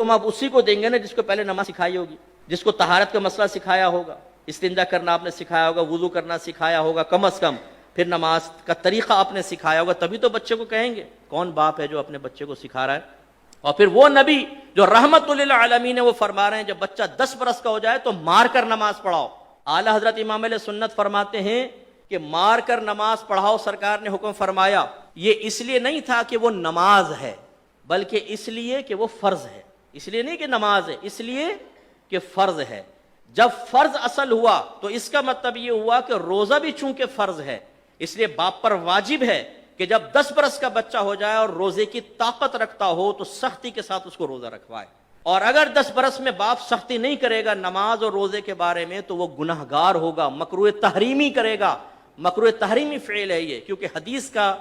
حکم آپ اسی کو دیں گے نا جس کو پہلے نماز سکھائی ہوگی، جس کو طہارت کا مسئلہ سکھایا ہوگا، استنجا کرنا آپ نے سکھایا ہوگا، وضو کرنا سکھایا ہوگا کم از کم، پھر نماز کا طریقہ آپ نے سکھایا ہوگا، تبھی تو بچے کو کہیں گے۔ کون باپ ہے جو اپنے بچے کو سکھا رہا ہے؟ اور پھر وہ نبی جو رحمت للعالمین ہے وہ فرما رہے ہیں جب بچہ 10 برس کا ہو جائے تو مار کر نماز پڑھاؤ۔ اعلی حضرت امام علیہ سنت فرماتے ہیں کہ مار کر نماز پڑھاؤ، سرکار نے حکم فرمایا، یہ اس لیے نہیں تھا کہ وہ نماز ہے، بلکہ اس لیے کہ وہ فرض ہے۔ اس لیے نہیں کہ نماز ہے، اس لیے کہ فرض ہے۔ جب فرض اصل ہوا تو اس کا مطلب یہ ہوا کہ روزہ بھی چونکہ فرض ہے، اس لیے باپ پر واجب ہے کہ جب 10 برس کا بچہ ہو جائے اور روزے کی طاقت رکھتا ہو تو سختی کے ساتھ اس کو روزہ رکھوائے، اور اگر 10 برس میں باپ سختی نہیں کرے گا نماز اور روزے کے بارے میں تو وہ گناہگار ہوگا، مکروہ تحریمی کرے گا۔ مکروہ تحریمی فعل ہے یہ، کیونکہ حدیث کا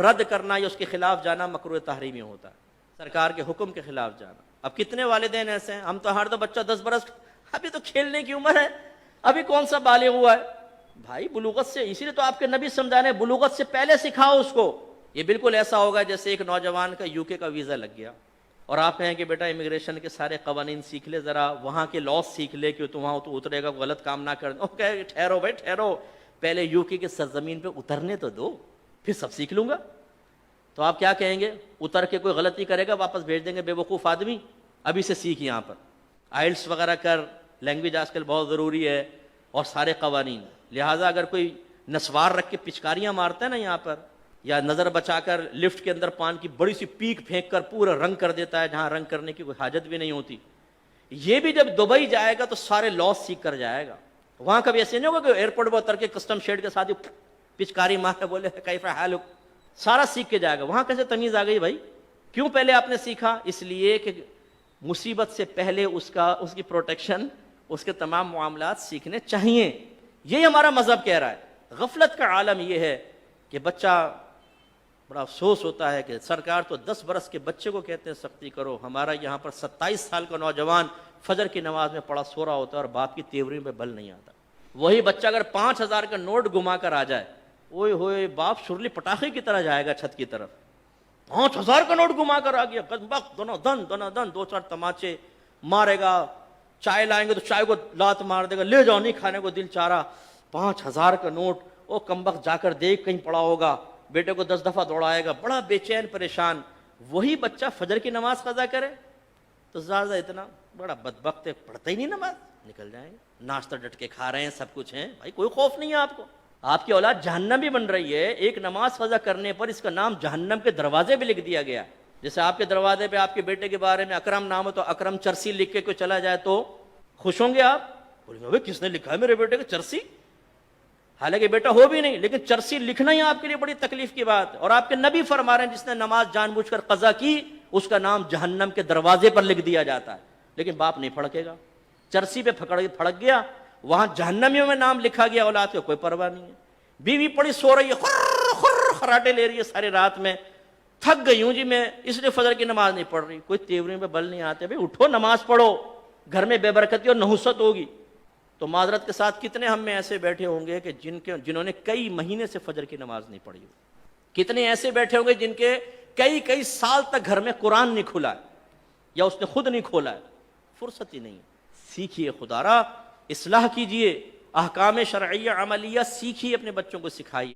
رد کرنا یا اس کے خلاف جانا مکروہ تحریمی ہوتا ہے، سرکار کے حکم کے خلاف جانا۔ اب کتنے والدین ایسے ہیں، ہم تو ہر دو بچہ 10 برس، ابھی تو کھیلنے کی عمر ہے، ابھی کون سا بالغ ہوا ہے؟ بھائی بلوغت سے، اسی لیے تو آپ کے نبی سمجھانے بلوغت سے پہلے سکھاؤ اس کو۔ یہ بالکل ایسا ہوگا جیسے ایک نوجوان کا UK کا ویزا لگ گیا اور آپ کہیں کہ بیٹا امیگریشن کے سارے قوانین سیکھ لے، ذرا وہاں کے لاس سیکھ لے کہ تو وہاں تو اترے گا، غلط کام نہ کر۔ وہ کہے ٹھہرو بھائی ٹھہرو، پہلے UK کی سرزمین پہ اترنے تو دو، پھر سب سیکھ لوں گا۔ تو آپ کیا کہیں گے؟ اتر کے کوئی غلطی کرے گا واپس بھیج دیں گے، بے وقوف آدمی، ابھی سے سیکھ یہاں پر، آئلٹس وغیرہ کر، لینگویج آج کل بہت ضروری ہے، اور سارے قوانین۔ لہٰذا اگر کوئی نسوار رکھ کے پچکاریاں مارتا ہے نا یہاں پر، یا نظر بچا کر لفٹ کے اندر پان کی بڑی سی پیک پھینک کر پورا رنگ کر دیتا ہے جہاں رنگ کرنے کی کوئی حاجت بھی نہیں ہوتی، یہ بھی جب دبئی جائے گا تو سارے لاس سیکھ کر جائے گا۔ وہاں کبھی ایسے نہیں ہوگا کہ ایئرپورٹ پر اتر کے کسٹم شیڈ کے ساتھ ہی پچکاری مارے بولے کیف حالک، سارا سیکھ کے جائے گا۔ وہاں کیسے تمیز آ گئی بھائی؟ کیوں پہلے آپ نے سیکھا؟ اس لیے کہ مصیبت سے پہلے اس کی پروٹیکشن، اس کے تمام معاملات سیکھنے چاہیے۔ یہی ہمارا مذہب کہہ رہا ہے۔ غفلت کا عالم یہ ہے کہ بچہ، بڑا افسوس ہوتا ہے کہ سرکار تو 10 برس کے بچے کو کہتے ہیں سختی کرو، ہمارا یہاں پر 27 سال کا نوجوان فجر کی نماز میں پڑا سو رہا ہوتا ہے اور باپ کی تیوری میں بل نہیں آتا۔ وہی بچہ اگر 5000 کا نوٹ گما کر آ جائے، اوئے ہوئے باپ شرلی پٹاخے کی طرح جائے گا چھت کی طرف۔ 5000 کا نوٹ گما کر آ گیا، دونوں دن 2-4 تماچے مارے گا، چائے لائیں گے تو چائے کو لات مار دے گا، لے جاؤ نہیں کھانے کو دل چاہ رہا۔ 5000 کا نوٹ، او کمبخت جا کر دیکھ کہیں پڑا ہوگا، بیٹے کو 10 دفعہ دوڑائے گا، بڑا بے چین پریشان۔ وہی بچہ فجر کی نماز قضا کرے تو زیادہ اتنا بڑا بدبخت ہے، پڑھتا ہی نہیں نماز، نکل جائیں گے۔ ناشتہ ڈٹ کے کھا رہے ہیں، سب کچھ ہیں، بھائی کوئی خوف نہیں ہے آپ کو؟ آپ کی اولاد جہنم بھی بن رہی ہے۔ ایک نماز قضا کرنے پر اس کا نام جہنم کے دروازے بھی لکھ دیا گیا۔ جیسے آپ کے دروازے پہ آپ کے بیٹے کے بارے میں اکرم نام ہے تو اکرم چرسی لکھ کے کوئی چلا جائے تو خوش ہوں گے آپ؟ بولیں گے کس نے لکھا ہے میرے بیٹے کو چرسی؟ حالانکہ بیٹا ہو بھی نہیں، لیکن چرسی لکھنا ہی آپ کے لیے بڑی تکلیف کی بات ہے۔ اور آپ کے نبی فرما رہے ہیں جس نے نماز جان بوجھ کر قضا کی اس کا نام جہنم کے دروازے پر لکھ دیا جاتا ہے، لیکن باپ نہیں پھڑکے گا۔ چرسی پہ پھڑک گیا، وہاں جہنمیوں میں نام لکھا گیا، اولاد کو کوئی پرواہ نہیں ہے۔ بیوی پڑی سو رہی ہے، خر خر خراٹے لے رہی ہے ساری رات میں، تھک گئی ہوں جی میں، اس لیے فجر کی نماز نہیں پڑھ رہی، کوئی تیوری میں بل نہیں آتے، بھائی اٹھو نماز پڑھو، گھر میں بے برکتی اور نحوست ہوگی۔ تو معذرت کے ساتھ کتنے ہم میں ایسے بیٹھے ہوں گے کہ جنہوں نے کئی مہینے سے فجر کی نماز نہیں پڑھی ہو؟ کتنے ایسے بیٹھے ہوں گے جن کے کئی سال تک گھر میں قرآن نہیں کھلا ہے، یا اس نے خود نہیں کھولا ہے؟ فرصت ہی نہیں۔ سیکھیے خدا را، اصلاح کیجئے، احکام شرعیہ عملیہ سیکھیے، اپنے بچوں کو سکھائیے۔